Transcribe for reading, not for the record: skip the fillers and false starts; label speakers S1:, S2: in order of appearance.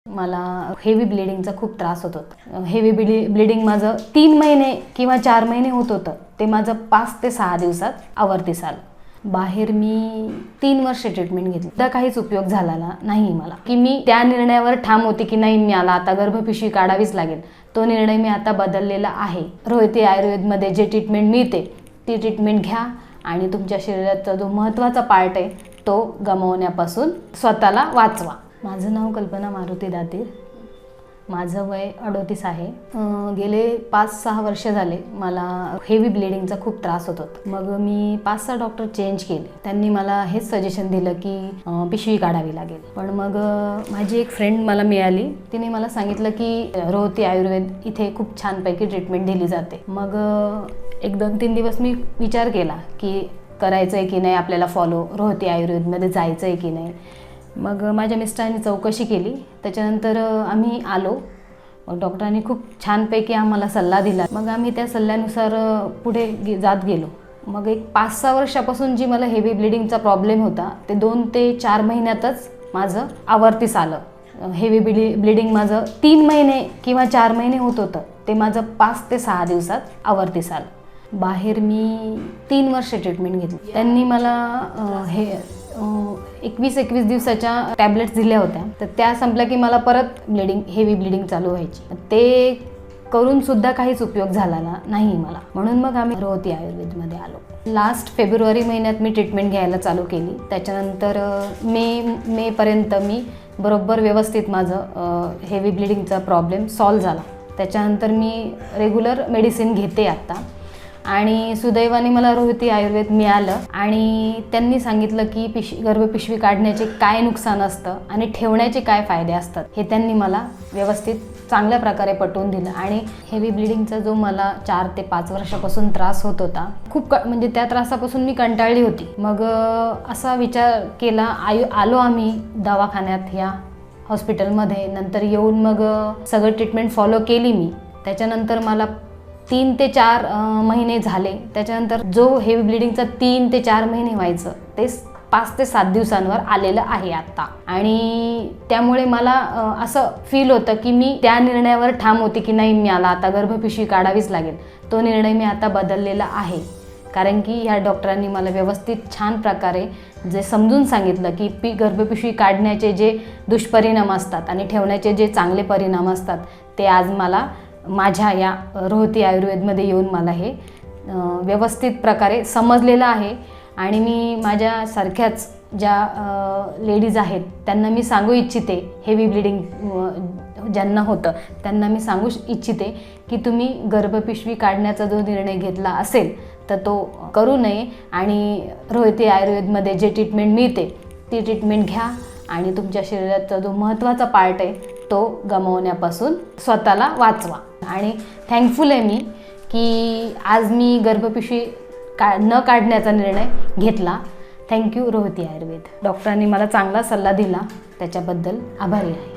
S1: मला हेवी ब्लिडिंगचा खूप त्रास होत होता. हेवी ब्लिडिंग माझं 3 महिने किंवा 4 महिने होत होतं. ते माझं 5 ते 6 दिवसात आवर्तीस आलं. बाहेर मी 3 वर्ष ट्रीटमेंट घेतली, तर काहीच उपयोग झाला नाही मला. की मी त्या निर्णयावर ठाम होते की नाही, मला आता गर्भपिशवी काढावीच लागेल. तो निर्णय मी आता बदललेला आहे. रोहिती आयुर्वेदमध्ये जे ट्रीटमेंट मिळते ती ट्रीटमेंट घ्या आणि तुमच्या शरीराचा जो महत्त्वाचा पार्ट आहे तो गमावण्यापासून स्वतःला वाचवा. माझं नाव कल्पना मारुती दातीर. माझं वय 38 आहे. गेले 5-6 वर्ष झाले मला हेवी ब्लिडिंगचा खूप त्रास होत होता. मग मी 5-6 डॉक्टर चेंज केले. त्यांनी मला हेच सजेशन दिलं की पिशवी काढावी लागेल. पण मग माझी एक फ्रेंड मला मिळाली. तिने मला सांगितलं की रोहिती आयुर्वेद इथे खूप छानपैकी ट्रीटमेंट दिली जाते. मग 1-2-3 दिवस मी विचार केला की करायचं आहे की नाही, आपल्याला फॉलो रोहिती आयुर्वेदमध्ये जायचं आहे की नाही. मग माझ्या मिस्टरांनी चौकशी केली. त्याच्यानंतर आम्ही आलो. मग डॉक्टरांनी खूप छानपैकी आम्हाला सल्ला दिला. मग आम्ही त्या सल्ल्यानुसार पुढे जात गेलो. मग एक 5-6 वर्षापासून जी मला हेवी ब्लिडिंगचा प्रॉब्लेम होता ते 2 ते 4 महिन्यातच माझं आवर्तीस आलं. हेवी ब्लिडिंग माझं 3 महिने किंवा 4 महिने होत होतं. ते माझं 5 ते 6 दिवसात आवर्तीस आलं. बाहेर मी 3 वर्ष ट्रीटमेंट घेतली. त्यांनी मला 21 दिवसाच्या टॅबलेट्स दिल्या होत्या. तर त्या संपल्या की मला परत हेवी ब्लिडिंग चालू व्हायची. ते करून सुद्धा काहीच उपयोग झाला नाही मला. म्हणून मग आम्ही रोहिती आयुर्वेदमध्ये आलो. लास्ट फेब्रुवारी महिन्यात मी ट्रीटमेंट घ्यायला चालू केली. त्याच्यानंतर मेपर्यंत मी बरोबर व्यवस्थित माझं हेवी ब्लिडिंगचा प्रॉब्लेम सॉल्व्ह झाला. त्याच्यानंतर मी रेग्युलर मेडिसिन घेते आत्ता. आणि सुदैवाने मला रोहिती आयुर्वेद मिळालं आणि त्यांनी सांगितलं की गर्भपिशवी काढण्याचे काय नुकसान असतं आणि ठेवण्याचे काय फायदे असतात हे त्यांनी मला व्यवस्थित चांगल्या प्रकारे पटवून दिलं. आणि हेवी ब्लिडिंगचा जो मला 4 ते 5 वर्षापासून त्रास होत होता, खूप म्हणजे त्या त्रासापासून मी कंटाळली होती. मग असा विचार केला, आलो आम्ही दवाखान्यात या हॉस्पिटलमध्ये. नंतर येऊन मग सगळं ट्रीटमेंट फॉलो केली मी. त्याच्यानंतर मला 3 ते 4 महिने झाले. त्याच्यानंतर जो हेवी ब्लिडिंगचा 3 ते 4 महिने व्हायचं ते 5 ते 7 दिवसांवर आलेलं आहे आत्ता. आणि त्यामुळे मला असं फील होतं की मी त्या निर्णयावर ठाम होते की नाही, मला आता गर्भपिशवी काढावीच लागेल. तो निर्णय मी आता बदललेला आहे. कारण की ह्या डॉक्टरांनी मला व्यवस्थित छान प्रकारे जे समजून सांगितलं की गर्भपिशवी काढण्याचे जे दुष्परिणाम असतात आणि ठेवण्याचे जे चांगले परिणाम असतात ते आज मला माझ्या या रोहिती आयुर्वेदमध्ये येऊन मला हे व्यवस्थित प्रकारे समजलेलं आहे. आणि मी माझ्यासारख्याच ज्या लेडीज आहेत त्यांना मी सांगू इच्छिते, हेवी ब्लिडिंग ज्यांना होतं त्यांना मी सांगू इच्छिते की तुम्ही गर्भपिशवी काढण्याचा जो निर्णय घेतला असेल तर तो करू नये. आणि रोहिती आयुर्वेदमध्ये जे ट्रीटमेंट मिळते ती ट्रीटमेंट घ्या आणि तुमच्या शरीराचा जो महत्त्वाचा पार्ट आहे तो गमावण्यापासून स्वतःला वाचवा. आणि थँकफुल आहे मी की आज मी गर्भपिशवी न काढण्याचा निर्णय घेतला. थँक्यू रोहिती आयुर्वेद. डॉक्टरांनी मला चांगला सल्ला दिला, त्याच्याबद्दल आभारी आहे.